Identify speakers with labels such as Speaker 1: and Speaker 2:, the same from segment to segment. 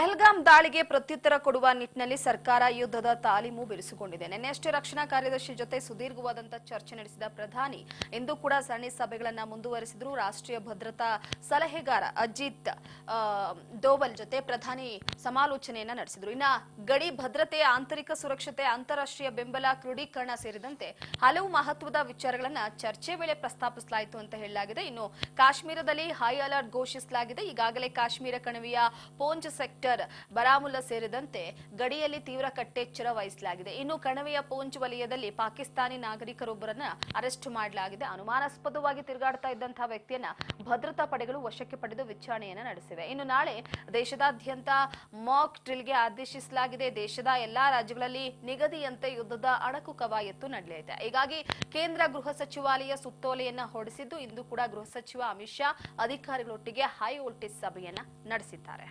Speaker 1: ಪಹಲ್ಗಾಮ್ ದಾಳಿಗೆ ಪ್ರತ್ಯುತ್ತರ ಕೊಡುವ ನಿಟ್ಟಿನಲ್ಲಿ ಸರ್ಕಾರ ಯುದ್ಧದ ತಾಲೀಮು ಬಿರುಸುಗೊಂಡಿದೆ. ನಿನ್ನೆಯಷ್ಟೇ ರಕ್ಷಣಾ ಕಾರ್ಯದರ್ಶಿ ಜೊತೆ ಸುದೀರ್ಘವಾದಂತಹ ಚರ್ಚೆ ನಡೆಸಿದ ಪ್ರಧಾನಿ ಇಂದು ಕೂಡ ಸರಣಿ ಸಭೆಗಳನ್ನು ಮುಂದುವರೆಸಿದ್ರು. ರಾಷ್ಟ್ರೀಯ ಭದ್ರತಾ ಸಲಹೆಗಾರ ಅಜಿತ್ ದೋವಲ್ ಜೊತೆ ಪ್ರಧಾನಿ ಸಮಾಲೋಚನೆಯನ್ನ ನಡೆಸಿದ್ರು. ಇನ್ನ ಗಡಿ ಭದ್ರತೆ, ಆಂತರಿಕ ಸುರಕ್ಷತೆ, ಅಂತಾರಾಷ್ಟ್ರೀಯ ಬೆಂಬಲ, ಕ್ರೋಢೀಕರಣ ಸೇರಿದಂತೆ ಹಲವು ಮಹತ್ವದ ವಿಚಾರಗಳನ್ನ ಚರ್ಚೆ ವೇಳೆ ಪ್ರಸ್ತಾಪಿಸಲಾಯಿತು ಅಂತ ಹೇಳಲಾಗಿದೆ. ಇನ್ನು ಕಾಶ್ಮೀರದಲ್ಲಿ ಹೈ ಅಲರ್ಟ್ ಘೋಷಿಸಲಾಗಿದೆ. ಈಗಾಗಲೇ ಕಾಶ್ಮೀರ ಕಣಿವೆಯ ಪೂಂಚ್ ಸೆಕ್ಟರ್, ಬಾರಾಮುಲ್ಲಾ ಸೇರಿದಂತೆ ಗಡಿಯಲ್ಲಿ ತೀವ್ರ ಕಟ್ಟೆಚ್ಚರ ವಹಿಸಲಾಗಿದೆ. ಇನ್ನು ಕಣಿವೆಯ ಪೂಂಚ್ ವಲಯದಲ್ಲಿ ಪಾಕಿಸ್ತಾನಿ ನಾಗರಿಕರೊಬ್ಬರನ್ನ ಅರೆಸ್ಟ್ ಮಾಡಲಾಗಿದೆ. ಅನುಮಾನಾಸ್ಪದವಾಗಿ ತಿರುಗಾಡ್ತಾ ಇದ್ದಂತಹ ವ್ಯಕ್ತಿಯನ್ನ ಭದ್ರತಾ ಪಡೆಗಳು ವಶಕ್ಕೆ ಪಡೆದು ವಿಚಾರಣೆಯನ್ನ ನಡೆಸಿವೆ. ಇನ್ನು ನಾಳೆ ದೇಶದಾದ್ಯಂತ ಮಾಕ್ ಡ್ರಿಲ್ಗೆ ಆದೇಶಿಸಲಾಗಿದೆ. ದೇಶದ ಎಲ್ಲಾ ರಾಜ್ಯಗಳಲ್ಲಿ ನಿಗದಿಯಂತೆ ಯುದ್ಧದ ಅಣಕು ಕವಾಯತ್ತು ನಡೆಯಲಿದೆ. ಹೀಗಾಗಿ ಕೇಂದ್ರ ಗೃಹ ಸಚಿವಾಲಯ ಸುತ್ತೋಲೆಯನ್ನ ಹೊರಡಿಸಿದ್ದು, ಇಂದು ಕೂಡ ಗೃಹ ಸಚಿವ ಅಮಿತ್ ಶಾ ಅಧಿಕಾರಿಗಳೊಟ್ಟಿಗೆ ಹೈ ವೋಲ್ಟೇಜ್ ಸಭೆಯನ್ನ ನಡೆಸಿದ್ದಾರೆ.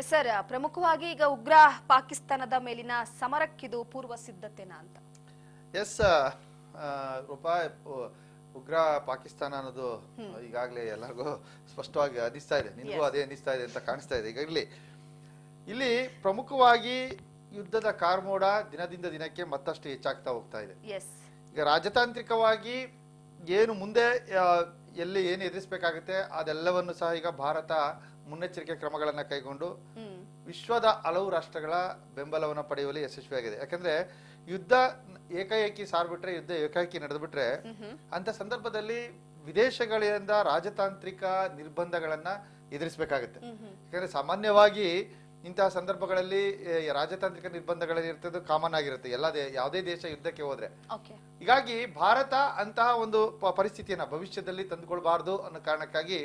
Speaker 1: ಸರ್, ಪ್ರಮುಖವಾಗಿ ಈಗ ಉಗ್ರ ಪಾಕಿಸ್ತಾನದ ಮೇಲಿನ ಸಮರಕ್ಕಿದು ಪೂರ್ವ ಸಿದ್ಧತೆನಾ ಅಂತ?
Speaker 2: ಎಸ್ ರೂಪಾ, ಉಗ್ರ ಪಾಕಿಸ್ತಾನ ಅನ್ನೋದು ಈಗಾಗಲೇ ಎಲ್ಲರಿಗೂ ಸ್ಪಷ್ಟವಾಗಿ ಅನಿಸ್ತಾ ಇದೆ. ನಿನಗೂ ಅದೇ ಅನಿಸ್ತಾ ಇದೆ ಅಂತ ಕಾಣಿಸ್ತಾ ಇದೆ. ಈಗ ಇಲ್ಲಿ ಪ್ರಮುಖವಾಗಿ ಯುದ್ಧದ ಕಾರ್ಮೋಡ ದಿನದಿಂದ ದಿನಕ್ಕೆ ಮತ್ತಷ್ಟು ಹೆಚ್ಚಾಗ್ತಾ ಹೋಗ್ತಾ ಇದೆ. ಈಗ ರಾಜತಾಂತ್ರಿಕವಾಗಿ ಏನು ಮುಂದೆ ಎಲ್ಲಿ ಏನು ಎದುರಿಸಬೇಕಾಗುತ್ತೆ ಅದೆಲ್ಲವನ್ನು ಸಹ ಈಗ ಭಾರತ ಮುನ್ನೆಚ್ಚರಿಕೆ ಕ್ರಮಗಳನ್ನ ಕೈಗೊಂಡು ವಿಶ್ವದ ಹಲವು ರಾಷ್ಟ್ರಗಳ ಬೆಂಬಲವನ್ನು ಪಡೆಯುವಲ್ಲಿ ಯಶಸ್ವಿಯಾಗಿದೆ. ಯಾಕಂದ್ರೆ ಯುದ್ಧ ಏಕಾಏಕಿ ಸಾರ್ಬಿಟ್ರೆ, ಯುದ್ಧ ಏಕಾಏಕಿ ನಡೆದ್ಬಿಟ್ರೆ ಅಂತ ಸಂದರ್ಭದಲ್ಲಿ ವಿದೇಶಗಳಿಂದ ರಾಜತಾಂತ್ರಿಕ ನಿರ್ಬಂಧಗಳನ್ನ ಎದುರಿಸಬೇಕಾಗುತ್ತೆ. ಯಾಕಂದ್ರೆ ಸಾಮಾನ್ಯವಾಗಿ ಇಂತಹ ಸಂದರ್ಭಗಳಲ್ಲಿ ರಾಜತಾಂತ್ರಿಕ ನಿರ್ಬಂಧಗಳಲ್ಲಿ ಇರ್ತದೆ, ಕಾಮನ್ ಆಗಿರುತ್ತೆ ಯಾವುದೇ ದೇಶ ಯುದ್ಧಕ್ಕೆ ಹೋದ್ರೆ. ಹೀಗಾಗಿ ಭಾರತ ಅಂತಹ ಒಂದು ಪರಿಸ್ಥಿತಿಯನ್ನ ಭವಿಷ್ಯದಲ್ಲಿ ತಂದುಕೊಳ್ಬಾರ್ದು ಅನ್ನೋ ಕಾರಣಕ್ಕಾಗಿ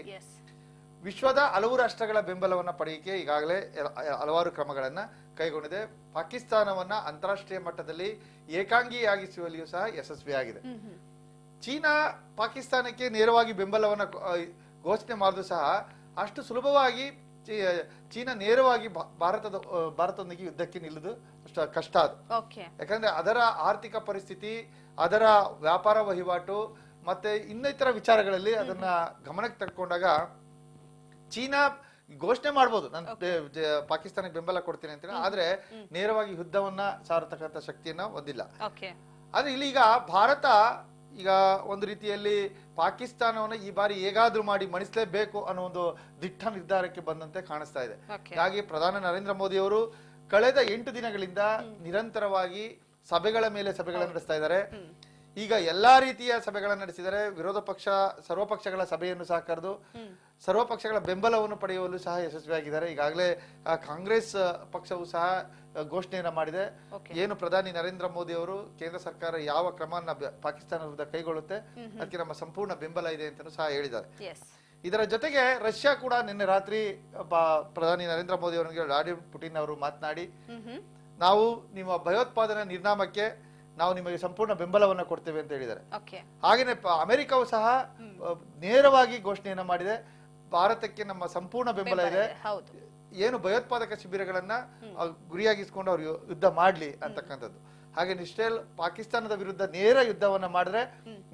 Speaker 2: ವಿಶ್ವದ ಹಲವು ರಾಷ್ಟ್ರಗಳ ಬೆಂಬಲವನ್ನ ಪಡೆಯಕ್ಕೆ ಈಗಾಗಲೇ ಹಲವಾರು ಕ್ರಮಗಳನ್ನ ಕೈಗೊಂಡಿದೆ. ಪಾಕಿಸ್ತಾನವನ್ನ ಅಂತಾರಾಷ್ಟ್ರೀಯ ಮಟ್ಟದಲ್ಲಿ ಏಕಾಂಗಿಯಾಗಿಸುವಲ್ಲಿಯೂ ಸಹ ಯಶಸ್ವಿಯಾಗಿದೆ. ಚೀನಾ ಪಾಕಿಸ್ತಾನಕ್ಕೆ ನೇರವಾಗಿ ಬೆಂಬಲವನ್ನ ಘೋಷಣೆ ಮಾಡಿದ್ರು ಸಹ ಅಷ್ಟು ಸುಲಭವಾಗಿ ಚೀನಾ ನೇರವಾಗಿ ಭಾರತದೊಂದಿಗೆ ಯುದ್ಧಕ್ಕೆ ನಿಲ್ಲುವುದು ಅಷ್ಟು ಕಷ್ಟ. ಅದು ಯಾಕಂದ್ರೆ ಅದರ ಆರ್ಥಿಕ ಪರಿಸ್ಥಿತಿ, ಅದರ ವ್ಯಾಪಾರ ವಹಿವಾಟು ಮತ್ತೆ ಇನ್ನಿತರ ವಿಚಾರಗಳಲ್ಲಿ ಅದನ್ನ ಗಮನಕ್ಕೆ ತಗೊಂಡಾಗ ಚೀನಾ ಘೋಷಣೆ ಮಾಡಬಹುದು, ನಾನು ಪಾಕಿಸ್ತಾನಕ್ಕೆ ಬೆಂಬಲ ಕೊಡ್ತೀನಿ ಅಂತ, ಆದ್ರೆ ನೇರವಾಗಿ ಯುದ್ಧವನ್ನ ಸಾರತಕ್ಕಂಥ ಶಕ್ತಿಯನ್ನ ಹೊಂದಿಲ್ಲ. ಆದ್ರೆ ಇಲ್ಲಿ ಈಗ ಭಾರತ ಈಗ ಒಂದು ರೀತಿಯಲ್ಲಿ ಪಾಕಿಸ್ತಾನವನ್ನ ಈ ಬಾರಿ ಹೇಗಾದ್ರೂ ಮಾಡಿ ಮಣಿಸಲೇಬೇಕು ಅನ್ನೋ ಒಂದು ದಿಟ್ಟ ನಿರ್ಧಾರಕ್ಕೆ ಬಂದಂತೆ ಕಾಣಿಸ್ತಾ ಇದೆ. ಹಾಗಾಗಿ ಪ್ರಧಾನಿ ನರೇಂದ್ರ ಮೋದಿ ಅವರು ಕಳೆದ 8 ದಿನಗಳಿಂದ ನಿರಂತರವಾಗಿ ಸಭೆಗಳ ಮೇಲೆ ಸಭೆಗಳನ್ನು ನಡೆಸ್ತಾ ಇದ್ದಾರೆ. ಈಗ ಎಲ್ಲಾ ರೀತಿಯ ಸಭೆಗಳನ್ನು ನಡೆಸಿದರೆ, ವಿರೋಧ ಪಕ್ಷ ಸರ್ವಪಕ್ಷಗಳ ಸಭೆಯನ್ನು ಸಹ ಕರೆದು ಸರ್ವಪಕ್ಷಗಳ ಬೆಂಬಲವನ್ನು ಪಡೆಯುವಲ್ಲೂ ಸಹ ಯಶಸ್ವಿಯಾಗಿದ್ದಾರೆ. ಈಗಾಗಲೇ ಕಾಂಗ್ರೆಸ್ ಪಕ್ಷವು ಸಹ ಘೋಷಣೆಯನ್ನ ಮಾಡಿದೆ. ಏನು ಪ್ರಧಾನಿ ನರೇಂದ್ರ ಮೋದಿ ಅವರು ಕೇಂದ್ರ ಸರ್ಕಾರ ಯಾವ ಕ್ರಮವನ್ನ ಪಾಕಿಸ್ತಾನ ವಿರುದ್ಧ ಕೈಗೊಳ್ಳುತ್ತೆ ಅದಕ್ಕೆ ನಮ್ಮ ಸಂಪೂರ್ಣ ಬೆಂಬಲ ಇದೆ ಅಂತ ಸಹ ಹೇಳಿದ್ದಾರೆ. ಇದರ ಜೊತೆಗೆ ರಷ್ಯಾ ಕೂಡ ನಿನ್ನೆ ರಾತ್ರಿ ಪ್ರಧಾನಿ ನರೇಂದ್ರ ಮೋದಿ ಅವರಿಗೆ ವ್ಲಾಡಿಮಿರ್ ಪುಟಿನ್ ಅವರು ಮಾತನಾಡಿ, ನಾವು ನಿಮ್ಮ ಭಯೋತ್ಪಾದನಾ ನಿರ್ನಾಮಕ್ಕೆ ನಾವು ನಿಮಗೆ ಸಂಪೂರ್ಣ ಬೆಂಬಲವನ್ನ ಕೊಡ್ತೇವೆ ಅಂತ ಹೇಳಿದ್ದಾರೆ. ಹಾಗೇನೆ ಅಮೆರಿಕವು ಸಹ ನೇರವಾಗಿ ಘೋಷಣೆಯನ್ನ ಮಾಡಿದೆ, ಭಾರತಕ್ಕೆ ನಮ್ಮ ಸಂಪೂರ್ಣ ಬೆಂಬಲ ಇದೆ, ಏನು ಭಯೋತ್ಪಾದಕ ಶಿಬಿರಗಳನ್ನ ಗುರಿಯಾಗಿಸ್ಕೊಂಡು ಅವ್ರು ಯುದ್ಧ ಮಾಡ್ಲಿ ಅಂತಕ್ಕಂಥದ್ದು. ಹಾಗೆ ಇಸ್ರೇಲ್ ಪಾಕಿಸ್ತಾನದ ವಿರುದ್ಧ ನೇರ ಯುದ್ಧವನ್ನ ಮಾಡಿದ್ರೆ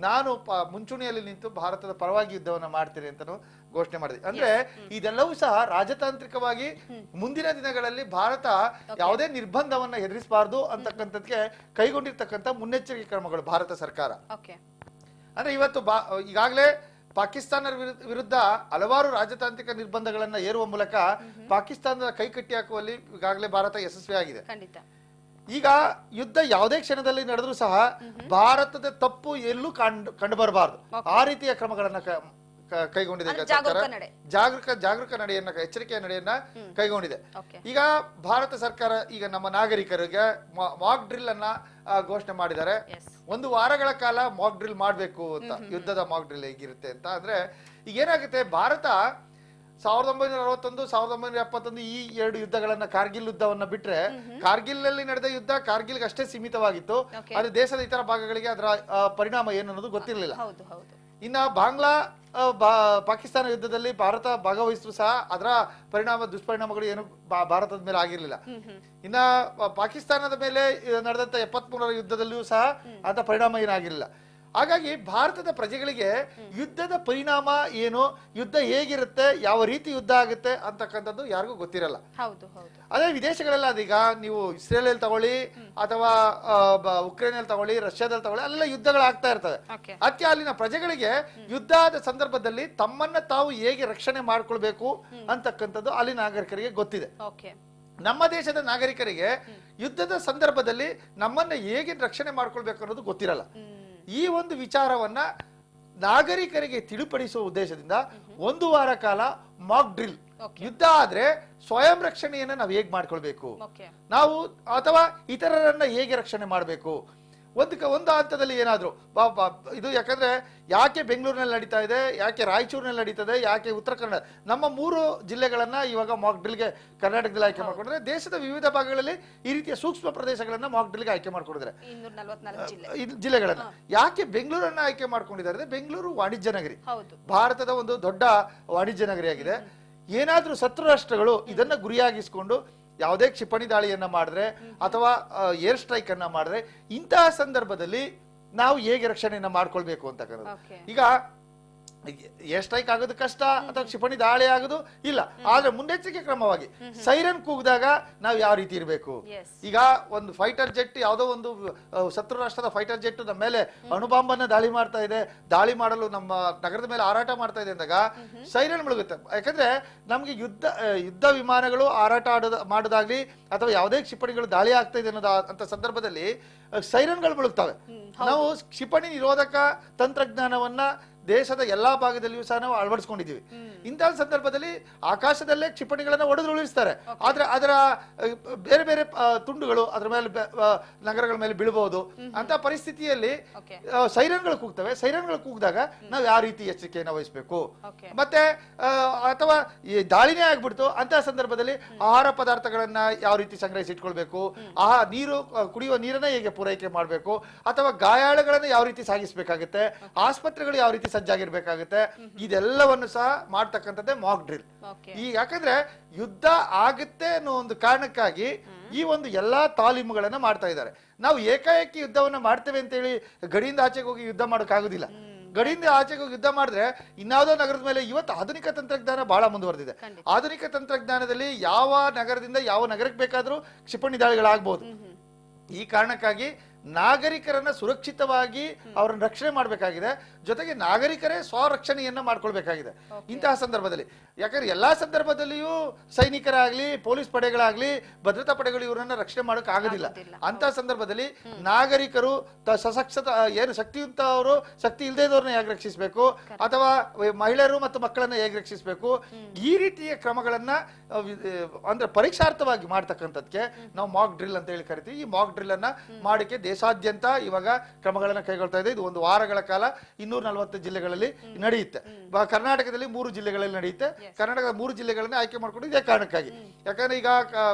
Speaker 2: ನಾನು ಮುಂಚೂಣಿಯಲ್ಲಿ ನಿಂತು ಭಾರತದ ಪರವಾಗಿ ಯುದ್ಧವನ್ನ ಮಾಡ್ತೇನೆ ಅಂತ ಘೋಷಣೆ ಮಾಡಿದೆ. ಅಂದ್ರೆ ಇದೆಲ್ಲವೂ ಸಹ ರಾಜತಾಂತ್ರಿಕವಾಗಿ ಮುಂದಿನ ದಿನಗಳಲ್ಲಿ ಭಾರತ ಯಾವುದೇ ನಿರ್ಬಂಧವನ್ನ ಎದುರಿಸಬಾರ್ದು ಅಂತಕ್ಕಂಥದ್ಕೆ ಕೈಗೊಂಡಿರ್ತಕ್ಕಂಥ ಮುನ್ನೆಚ್ಚರಿಕೆ ಕ್ರಮಗಳು ಭಾರತ ಸರ್ಕಾರ. ಅಂದ್ರೆ ಇವತ್ತು ಈಗಾಗಲೇ ಪಾಕಿಸ್ತಾನ ವಿರುದ್ಧ ಹಲವಾರು ರಾಜತಾಂತ್ರಿಕ ನಿರ್ಬಂಧಗಳನ್ನ ಏರುವ ಮೂಲಕ ಪಾಕಿಸ್ತಾನದ ಕೈಕಟ್ಟಿ ಹಾಕುವಲ್ಲಿ ಈಗಾಗಲೇ ಭಾರತ ಯಶಸ್ವಿಯಾಗಿದೆ. ಈಗ ಯುದ್ಧ ಯಾವುದೇ ಕ್ಷಣದಲ್ಲಿ ನಡೆದ್ರೂ ಸಹ ಭಾರತದ ತಪ್ಪು ಎಲ್ಲೂ ಕಂಡು ಬರಬಾರದು, ಆ ರೀತಿಯ ಕ್ರಮಗಳನ್ನ ಕೈಗೊಂಡಿದೆ. ಜಾಗರೂಕ ನಡೆಯನ್ನ, ಎಚ್ಚರಿಕೆಯ ನಡೆಯನ್ನ ಕೈಗೊಂಡಿದೆ. ಈಗ ಭಾರತ ಸರ್ಕಾರ ಈಗ ನಮ್ಮ ನಾಗರಿಕರಿಗೆ ಮಾಕ್ ಡ್ರಿಲ್ ಅನ್ನ ಘೋಷಣೆ ಮಾಡಿದ್ದಾರೆ. 1 ವಾರಗಳ ಕಾಲ ಮಾಕ್ ಡ್ರಿಲ್ ಮಾಡ್ಬೇಕು ಅಂತ, ಯುದ್ಧದ ಮಾಕ್ ಡ್ರಿಲ್ ಹೇಗಿರುತ್ತೆ ಅಂತ. ಅಂದ್ರೆ ಈಗ ಏನಾಗುತ್ತೆ, ಭಾರತ 1961 1971 ಈ 2 ಯುದ್ಧಗಳನ್ನ ಕಾರ್ಗಿಲ್ ಯುದ್ಧವನ್ನ ಬಿಟ್ರೆ ಕಾರ್ಗಿಲ್ ನಲ್ಲಿ ನಡೆದ ಯುದ್ಧ ಕಾರ್ಗಿಲ್ಗೆ ಅಷ್ಟೇ ಸೀಮಿತವಾಗಿತ್ತು. ಅದು ದೇಶದ ಇತರ ಭಾಗಗಳಿಗೆ ಅದರ ಪರಿಣಾಮ ಏನು ಅನ್ನೋದು ಗೊತ್ತಿರಲಿಲ್ಲ. ಇನ್ನ ಬಾಂಗ್ಲಾ ಪಾಕಿಸ್ತಾನ ಯುದ್ಧದಲ್ಲಿ ಭಾರತ ಭಾಗವಹಿಸಿದ್ರು ಸಹ ಅದರ ದುಷ್ಪರಿಣಾಮಗಳು ಏನು ಭಾರತದ ಮೇಲೆ ಆಗಿರ್ಲಿಲ್ಲ. ಇನ್ನ ಪಾಕಿಸ್ತಾನದ ಮೇಲೆ ನಡೆದಂತ 73ರ ಯುದ್ಧದಲ್ಲಿಯೂ ಸಹ ಅಂತ ಪರಿಣಾಮ ಏನಾಗಿರ್ಲಿಲ್ಲ. ಹಾಗಾಗಿ ಭಾರತದ ಪ್ರಜೆಗಳಿಗೆ ಯುದ್ಧದ ಪರಿಣಾಮ ಏನು, ಯುದ್ಧ ಹೇಗಿರುತ್ತೆ, ಯಾವ ರೀತಿ ಯುದ್ಧ ಆಗುತ್ತೆ ಅಂತಕ್ಕಂಥದ್ದು ಯಾರಿಗೂ ಗೊತ್ತಿರಲ್ಲ. ಅದೇ ವಿದೇಶಗಳೆಲ್ಲ ಅದೀಗ ನೀವು ಇಸ್ರೇಲ್ ಅಲ್ಲಿ ತಗೊಳ್ಳಿ ಅಥವಾ ಉಕ್ರೇನ್ ಅಲ್ಲಿ ತಗೊಳ್ಳಿ, ರಷ್ಯಾದಲ್ಲಿ ತಗೊಳ್ಳಿ, ಅಲ್ಲೆಲ್ಲ ಯುದ್ಧಗಳಾಗ್ತಾ ಇರ್ತವೆ. ಅದಕ್ಕೆ ಅಲ್ಲಿನ ಪ್ರಜೆಗಳಿಗೆ ಯುದ್ಧದ ಸಂದರ್ಭದಲ್ಲಿ ತಮ್ಮನ್ನ ತಾವು ಹೇಗೆ ರಕ್ಷಣೆ ಮಾಡ್ಕೊಳ್ಬೇಕು ಅಂತಕ್ಕಂಥದ್ದು ಅಲ್ಲಿ ನಾಗರಿಕರಿಗೆ ಗೊತ್ತಿದೆ. ನಮ್ಮ ದೇಶದ ನಾಗರಿಕರಿಗೆ ಯುದ್ಧದ ಸಂದರ್ಭದಲ್ಲಿ ನಮ್ಮನ್ನ ಹೇಗೆ ರಕ್ಷಣೆ ಮಾಡ್ಕೊಳ್ಬೇಕು ಅನ್ನೋದು ಗೊತ್ತಿರಲ್ಲ. ಈ ಒಂದು ವಿಚಾರವನ್ನ ನಾಗರಿಕರಿಗೆ ತಿಳಿಪಡಿಸುವ ಉದ್ದೇಶದಿಂದ 1 ವಾರ ಕಾಲ ಮಾಕ್ ಡ್ರಿಲ್, ಯುದ್ಧ ಆದ್ರೆ ಸ್ವಯಂ ರಕ್ಷಣೆಯನ್ನ ನಾವು ಹೇಗೆ ಮಾಡ್ಕೊಳ್ಬೇಕು, ನಾವು ಅಥವಾ ಇತರರನ್ನ ಹೇಗೆ ರಕ್ಷಣೆ ಮಾಡಬೇಕು, ಒಂದು ಹಂತದಲ್ಲಿ ಏನಾದ್ರು ಇದು ಯಾಕಂದ್ರೆ ಯಾಕೆ ಬೆಂಗಳೂರಿನಲ್ಲಿ ನಡೀತಾ ಇದೆ, ಯಾಕೆ ರಾಯಚೂರಿನಲ್ಲಿ ನಡೀತದೆ, ಯಾಕೆ ಉತ್ತರ ಕನ್ನಡ, ನಮ್ಮ 3 ಜಿಲ್ಲೆಗಳನ್ನ ಇವಾಗ ಮಾಕ್ ಡ್ರಿಲ್ಗೆ ಕರ್ನಾಟಕದಲ್ಲಿ ಆಯ್ಕೆ ಮಾಡ್ಕೊಂಡಿದ್ರೆ, ದೇಶದ ವಿವಿಧ ಭಾಗಗಳಲ್ಲಿ ಈ ರೀತಿಯ ಸೂಕ್ಷ್ಮ ಪ್ರದೇಶಗಳನ್ನ ಮಾಕ್ ಡ್ರಿಲ್ಗೆ ಆಯ್ಕೆ ಮಾಡ್ಕೊಂಡಿದ್ದಾರೆ. ಜಿಲ್ಲೆಗಳನ್ನ ಯಾಕೆ ಬೆಂಗಳೂರನ್ನ ಆಯ್ಕೆ ಮಾಡ್ಕೊಂಡಿದ್ದಾರೆ? ಬೆಂಗಳೂರು ವಾಣಿಜ್ಯ ನಗರಿ, ಭಾರತದ ಒಂದು ದೊಡ್ಡ ವಾಣಿಜ್ಯ ನಗರಿಯಾಗಿದೆ. ಏನಾದ್ರೂ ಶತ್ರು ರಾಷ್ಟ್ರಗಳು ಇದನ್ನ ಗುರಿಯಾಗಿಸಿಕೊಂಡು ಯಾವುದೇ ಕ್ಷಿಪಣಿ ದಾಳಿಯನ್ನ ಮಾಡಿದ್ರೆ ಅಥವಾ ಏರ್ ಸ್ಟ್ರೈಕ್ ಅನ್ನ ಮಾಡಿದ್ರೆ ಇಂತಹ ಸಂದರ್ಭದಲ್ಲಿ ನಾವು ಹೇಗೆ ರಕ್ಷಣೆಯನ್ನ ಮಾಡ್ಕೊಳ್ಬೇಕು ಅಂತಕ್ಕಂಥದ್ದು. ಈಗ ಏರ್ ಸ್ಟ್ರೈಕ್ ಆಗೋದು ಕಷ್ಟ ಅಥವಾ ಕ್ಷಿಪಣಿ ದಾಳಿ ಆಗೋದು ಇಲ್ಲ, ಆದ್ರೆ ಮುನ್ನೆಚ್ಚರಿಕೆ ಕ್ರಮವಾಗಿ ಸೈರನ್ ಕೂಗಿದಾಗ ನಾವು ಯಾವ ರೀತಿ ಇರಬೇಕು. ಈಗ ಒಂದು ಫೈಟರ್ ಜೆಟ್, ಯಾವುದೋ ಒಂದು ಶತ್ರು ರಾಷ್ಟ್ರದ ಫೈಟರ್ ಜೆಟ್ ನಮ್ಮ ಮೇಲೆ ಅಣುಬಾಂಬನ್ನ ದಾಳಿ ಮಾಡ್ತಾ ಇದೆ, ದಾಳಿ ಮಾಡಲು ನಮ್ಮ ನಗರದ ಮೇಲೆ ಹಾರಾಟ ಮಾಡ್ತಾ ಇದೆ ಅಂದಾಗ ಸೈರನ್ ಮುಳುಗುತ್ತೆ. ಯಾಕಂದ್ರೆ ನಮ್ಗೆ ಯುದ್ಧ ವಿಮಾನಗಳು ಹಾರಾಟ ಮಾಡೋದಾಗ್ಲಿ ಅಥವಾ ಯಾವುದೇ ಕ್ಷಿಪಣಿಗಳು ದಾಳಿ ಆಗ್ತಾ ಇದೆ ಅನ್ನೋದ ಅಂತ ಸಂದರ್ಭದಲ್ಲಿ ಸೈರನ್ಗಳು ಮುಳುಗ್ತವೆ. ನಾವು ಕ್ಷಿಪಣಿ ನಿರೋಧಕ ತಂತ್ರಜ್ಞಾನವನ್ನ ದೇಶದ ಎಲ್ಲಾ ಭಾಗದಲ್ಲಿಯೂ ಸಹ ನಾವು ಅಳವಡಿಸ್ಕೊಂಡಿದ್ದೀವಿ. ಇಂತಹ ಸಂದರ್ಭದಲ್ಲಿ ಆಕಾಶದಲ್ಲೇ ಕ್ಷಿಪಣಿಗಳನ್ನ ಹೊಡೆದು ಉಳಿಸ್ತಾರೆ, ಆದ್ರೆ ಅದರ ಬೇರೆ ಬೇರೆ ತುಂಡುಗಳು ಅದರ ಮೇಲೆ ನಗರಗಳ ಮೇಲೆ ಬೀಳಬಹುದು. ಅಂತ ಪರಿಸ್ಥಿತಿಯಲ್ಲಿ ಸೈರನ್ಗಳು ಕೂಗ್ತವೆ. ಸೈರನ್ಗಳು ಕೂಗಿದಾಗ ನಾವು ಯಾವ ರೀತಿ ಎಚ್ಚರಿಕೆಯನ್ನು ವಹಿಸಬೇಕು, ಮತ್ತೆ ಅಥವಾ ಈ ದಾಳಿನೇ ಆಗ್ಬಿಡ್ತು ಅಂತಹ ಸಂದರ್ಭದಲ್ಲಿ ಆಹಾರ ಪದಾರ್ಥಗಳನ್ನ ಯಾವ ರೀತಿ ಸಂಗ್ರಹಿಸಿ ಇಟ್ಕೊಳ್ಬೇಕು, ನೀರು ಕುಡಿಯುವ ನೀರನ್ನ ಹೇಗೆ ಪೂರೈಕೆ ಮಾಡಬೇಕು, ಅಥವಾ ಗಾಯಾಳುಗಳನ್ನ ಯಾವ ರೀತಿ ಸಾಗಿಸಬೇಕಾಗುತ್ತೆ, ಆಸ್ಪತ್ರೆಗಳು ಯಾವ ರೀತಿ ಸಜ್ಜಾಗಿರ್ಬೇಕಾಗುತ್ತೆ, ಇದೆಲ್ಲವನ್ನು ಸಹ ಮಾಡ್ತಕ್ಕಂಥದ್ದೇ ಮಾಕ್ ಡ್ರಿಲ್. ಈ ಯಾಕಂದ್ರೆ ಯುದ್ಧ ಆಗುತ್ತೆ ಅನ್ನೋ ಒಂದು ಕಾರಣಕ್ಕಾಗಿ ಈ ಒಂದು ಎಲ್ಲಾ ತಾಲೀಮುಗಳನ್ನ ಮಾಡ್ತಾ ಇದ್ದಾರೆ. ನಾವು ಏಕಾಏಕಿ ಯುದ್ಧವನ್ನ ಮಾಡ್ತೇವೆ ಅಂತ ಹೇಳಿ ಗಡಿಯಿಂದ ಆಚೆಗೆ ಹೋಗಿ ಯುದ್ಧ ಮಾಡೋಕ್ಕಾಗೋದಿಲ್ಲ. ಗಡಿಯಿಂದ ಆಚೆಗೆ ಹೋಗಿ ಯುದ್ಧ ಮಾಡಿದ್ರೆ ಇನ್ಯಾವುದೋ ನಗರದ ಮೇಲೆ ಇವತ್ತು ಆಧುನಿಕ ತಂತ್ರಜ್ಞಾನ ಬಹಳ ಮುಂದುವರೆದಿದೆ. ಆಧುನಿಕ ತಂತ್ರಜ್ಞಾನದಲ್ಲಿ ಯಾವ ನಗರದಿಂದ ಯಾವ ನಗರಕ್ಕೆ ಬೇಕಾದ್ರೂ ಕ್ಷಿಪಣಿ ದಾಳಿಗಳಾಗಬಹುದು. ಈ ಕಾರಣಕ್ಕಾಗಿ ನಾಗರಿಕರನ್ನ ಸುರಕ್ಷಿತವಾಗಿ ಅವರನ್ನು ರಕ್ಷಣೆ ಮಾಡಬೇಕಾಗಿದೆ. ಜೊತೆಗೆ ನಾಗರಿಕರೇ ಸ್ವರಕ್ಷಣೆಯನ್ನ ಮಾಡ್ಕೊಳ್ಬೇಕಾಗಿದೆ ಇಂತಹ ಸಂದರ್ಭದಲ್ಲಿ. ಯಾಕಂದ್ರೆ ಎಲ್ಲಾ ಸಂದರ್ಭದಲ್ಲಿಯೂ ಸೈನಿಕರಾಗ್ಲಿ, ಪೊಲೀಸ್ ಪಡೆಗಳಾಗ್ಲಿ, ಭದ್ರತಾ ಪಡೆಗಳು ಇವರನ್ನ ರಕ್ಷಣೆ ಮಾಡೋಕ್ ಆಗೋದಿಲ್ಲ. ಅಂತ ಸಂದರ್ಭದಲ್ಲಿ ನಾಗರಿಕರು ಸಶಕ್ತ ಏನು ಶಕ್ತಿಯುತವರು, ಶಕ್ತಿ ಇಲ್ಲದವ್ರನ್ನ ಹೇಗೆ ರಕ್ಷಿಸಬೇಕು, ಅಥವಾ ಮಹಿಳೆಯರು ಮತ್ತು ಮಕ್ಕಳನ್ನ ಹೇಗೆ ರಕ್ಷಿಸಬೇಕು, ಈ ರೀತಿಯ ಕ್ರಮಗಳನ್ನ ಅಂದ್ರೆ ಪರೀಕ್ಷಾರ್ಥವಾಗಿ ಮಾಡ್ತಕ್ಕಂಥದ್ಕೆ ನಾವು ಮಾಕ್ ಡ್ರಿಲ್ ಅಂತ ಹೇಳಿ ಕರಿತೀವಿ. ಈ ಮಾಕ್ ಡ್ರಿಲ್ ಅನ್ನ ಮಾಡಕ್ಕೆ ದೇಶಾದ್ಯಂತ ಇವಾಗ ಕ್ರಮಗಳನ್ನ ಕೈಗೊಳ್ತಾ ಇದೆ. ಇದು 1 ವಾರಗಳ ಕಾಲ 240 ಜಿಲ್ಲೆಗಳಲ್ಲಿ ನಡೆಯುತ್ತೆ. ಕರ್ನಾಟಕದಲ್ಲಿ 3 ಜಿಲ್ಲೆಗಳಲ್ಲಿ ನಡೆಯುತ್ತೆ. ಕರ್ನಾಟಕದ 3 ಜಿಲ್ಲೆಗಳನ್ನ ಆಯ್ಕೆ ಮಾಡ್ಕೊಂಡು ಇದೇ ಕಾರಣಕ್ಕಾಗಿ. ಯಾಕಂದ್ರೆ ಈಗ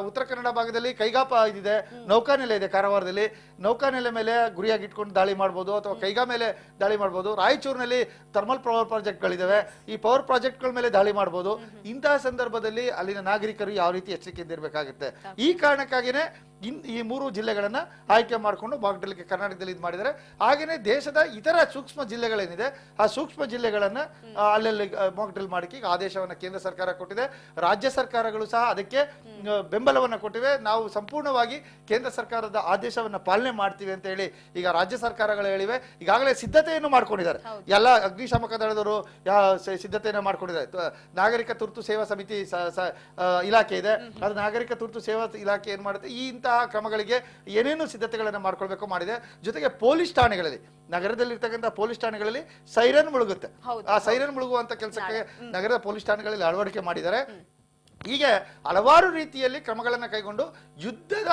Speaker 2: ಉತ್ತರ ಕನ್ನಡ ಭಾಗದಲ್ಲಿ ಕೈಗಾಪ ಇದಿದೆ, ನೌಕಾನೆಲೆ ಇದೆ. ಕಾರವಾರದಲ್ಲಿ ನೌಕಾನೆಲೆ ಮೇಲೆ ಗುರಿಯಾಗಿ ಇಟ್ಕೊಂಡು ದಾಳಿ ಮಾಡ್ಬೋದು, ಅಥವಾ ಕೈಗಾ ಮೇಲೆ ದಾಳಿ ಮಾಡ್ಬೋದು. ರಾಯಚೂರಿನಲ್ಲಿ ಥರ್ಮಲ್ ಪವರ್ ಪ್ರಾಜೆಕ್ಟ್ಗಳಿದಾವೆ, ಈ ಪವರ್ ಪ್ರಾಜೆಕ್ಟ್ಗಳ ಮೇಲೆ ದಾಳಿ ಮಾಡ್ಬೋದು. ಇಂತಹ ಸಂದರ್ಭದಲ್ಲಿ ಅಲ್ಲಿನ ನಾಗರಿಕರು ಯಾವ ರೀತಿ ಎಚ್ಚರಿಕೆಯಿಂದ ಇರಬೇಕಾಗುತ್ತೆ. ಈ ಕಾರಣಕ್ಕಾಗಿನೇ ಈ 3 ಜಿಲ್ಲೆಗಳನ್ನ ಆಯ್ಕೆ ಮಾಡಿಕೊಂಡು ಮಾಕ್ ಡ್ರಿಲ್ಗೆ ಕರ್ನಾಟಕದಲ್ಲಿ ಇದು ಮಾಡಿದ್ದಾರೆ. ಹಾಗೇನೆ ದೇಶದ ಇತರ ಸೂಕ್ಷ್ಮ ಜಿಲ್ಲೆಗಳೇನಿದೆ ಆ ಸೂಕ್ಷ್ಮ ಜಿಲ್ಲೆಗಳನ್ನ ಅಲ್ಲಲ್ಲಿ ಮಾಕ್ ಡ್ರಿಲ್ ಮಾಡಿಕೆ ಆದೇಶವನ್ನ ಕೇಂದ್ರ ಸರ್ಕಾರ ಕೊಟ್ಟಿದೆ. ರಾಜ್ಯ ಸರ್ಕಾರಗಳು ಸಹ ಅದಕ್ಕೆ ಬೆಂಬಲವನ್ನ ಕೊಟ್ಟಿವೆ. ನಾವು ಸಂಪೂರ್ಣವಾಗಿ ಕೇಂದ್ರ ಸರ್ಕಾರದ ಆದೇಶವನ್ನ ಪಾಲನೆ ಮಾಡ್ತೀವಿ ಅಂತ ಹೇಳಿ ಈಗ ರಾಜ್ಯ ಸರ್ಕಾರಗಳು ಹೇಳಿವೆ. ಈಗಾಗಲೇ ಸಿದ್ಧತೆಯನ್ನು ಮಾಡ್ಕೊಂಡಿದ್ದಾರೆ. ಎಲ್ಲ ಅಗ್ನಿಶಾಮಕ ದಳದವರು ಸಿದ್ಧತೆಯನ್ನ ಮಾಡ್ಕೊಂಡಿದ್ದಾರೆ. ನಾಗರಿಕ ತುರ್ತು ಸೇವಾ ಸಮಿತಿ ಇಲಾಖೆ ಇದೆ, ಅದು ನಾಗರಿಕ ತುರ್ತು ಸೇವಾ ಇಲಾಖೆ ಏನ್ ಮಾಡುತ್ತೆ, ಈ ಇಂತಹ ಕ್ರಮಗಳಿಗೆ ಏನೇನು ಸಿದ್ಧತೆಗಳನ್ನ ಮಾಡ್ಕೊಳ್ಬೇಕು ಮಾಡಿದೆ. ಜೊತೆಗೆ ಪೊಲೀಸ್ ಠಾಣೆಗಳಲ್ಲಿ, ನಗರದಲ್ಲಿರ್ತಕ್ಕಂಥ ಪೊಲೀಸ್ ಠಾಣೆಗಳಲ್ಲಿ ಸೈರನ್ ಮುಳುಗುತ್ತೆ. ಆ ಸೈರನ್ ಮುಳುಗುವಂತ ಕೆಲಸಕ್ಕೆ ನಗರದ ಪೊಲೀಸ್ ಠಾಣೆಗಳಲ್ಲಿ ಅಳವಡಿಕೆ ಮಾಡಿದ್ದಾರೆ. ಹೀಗೆ ಹಲವಾರು ರೀತಿಯಲ್ಲಿ ಕ್ರಮಗಳನ್ನ ಕೈಗೊಂಡು ಯುದ್ಧದ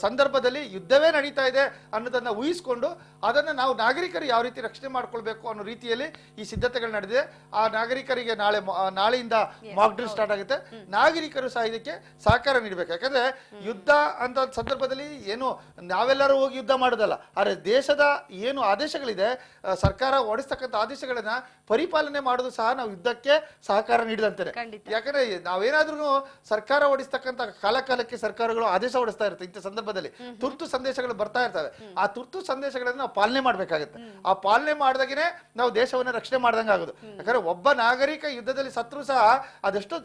Speaker 2: ಸಂದರ್ಭದಲ್ಲಿ ಯುದ್ಧವೇ ನಡೀತಾ ಇದೆ ಅನ್ನೋದನ್ನ ಊಹಿಸಿಕೊಂಡು ಅದನ್ನ ನಾವು ನಾಗರಿಕರು ಯಾವ ರೀತಿ ರಕ್ಷಣೆ ಮಾಡ್ಕೊಳ್ಬೇಕು ಅನ್ನೋ ರೀತಿಯಲ್ಲಿ ಈ ಸಿದ್ಧತೆಗಳು ನಡೆದಿದೆ. ಆ ನಾಗರಿಕರಿಗೆ ನಾಳೆಯಿಂದ ಮಾಕ್ ಡ್ರಿಲ್ ಸ್ಟಾರ್ಟ್ ಆಗುತ್ತೆ. ನಾಗರಿಕರು ಸಹ ಇದಕ್ಕೆ ಸಹಕಾರ ನೀಡಬೇಕು. ಯಾಕಂದ್ರೆ ಯುದ್ಧ ಅಂತ ಸಂದರ್ಭದಲ್ಲಿ ಏನು ನಾವೆಲ್ಲರೂ ಹೋಗಿ ಯುದ್ಧ ಮಾಡೋದಲ್ಲ, ಆದರೆ ದೇಶದ ಏನು ಆದೇಶಗಳಿದೆ, ಸರ್ಕಾರ ಹೊರಡಿಸ್ತಕ್ಕಂಥ ಆದೇಶಗಳನ್ನ ಪರಿಪಾಲನೆ ಮಾಡೋದು ಸಹ ನಾವು ಯುದ್ಧಕ್ಕೆ ಸಹಕಾರ ನೀಡಿದಂತೆ. ಯಾಕಂದ್ರೆ ನಾವೇನಾದ್ರೂ ಸರ್ಕಾರ ಹೊರಡಿಸ್ತಕ್ಕಂಥ ಕಾಲಕ್ಕೆ ಸರ್ಕಾರಗಳು ಆದೇಶ ಹೊರಡಿಸ್ತಾ ಇರುತ್ತೆ. ಇಂಥ ಸಂದರ್ಭದಲ್ಲಿ ತುರ್ತು ಸಂದೇಶಗಳು ಬರ್ತಾ ಇರ್ತವೆ. ಆ ತುರ್ತು ಸಂದೇಶಗಳನ್ನ ನಾವು ಪಾಲನೆ ಮಾಡ್ಬೇಕಾಗುತ್ತೆ. ಆ ಪಾಲನೆ ಮಾಡಿದಾಗನೇ ನಾವು ದೇಶವನ್ನ ರಕ್ಷಣೆ ಮಾಡ್ದಂಗೆ ಆಗೋದು. ಯಾಕಂದ್ರೆ ಒಬ್ಬ ನಾಗರಿಕ ಯುದ್ಧದಲ್ಲಿ ಸತ್ರು ಸಹ ಅದೆಷ್ಟು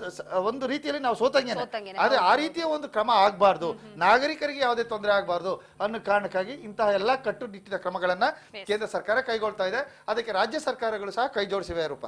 Speaker 2: ಒಂದು ರೀತಿಯಲ್ಲಿ ನಾವು ಸೋತಂಗೇನೆ. ಆದ್ರೆ ಆ ರೀತಿಯ ಒಂದು ಕ್ರಮ ಆಗ್ಬಾರ್ದು, ನಾಗರಿಕರಿಗೆ ಯಾವುದೇ ತೊಂದರೆ ಆಗ್ಬಾರ್ದು ಅನ್ನೋ ಕಾರಣಕ್ಕಾಗಿ ಇಂತಹ ಎಲ್ಲಾ ಕಟ್ಟುನಿಟ್ಟಿನ ಕ್ರಮಗಳನ್ನ ಕೇಂದ್ರ ಸರ್ಕಾರ ಕೈಗೊಳ್ತಾ ಇದೆ. ಅದಕ್ಕೆ ರಾಜ್ಯ ಸರ್ಕಾರಗಳು ಸಹ ಕೈ ಜೋಡಿಸಿವೆ ರೂಪ.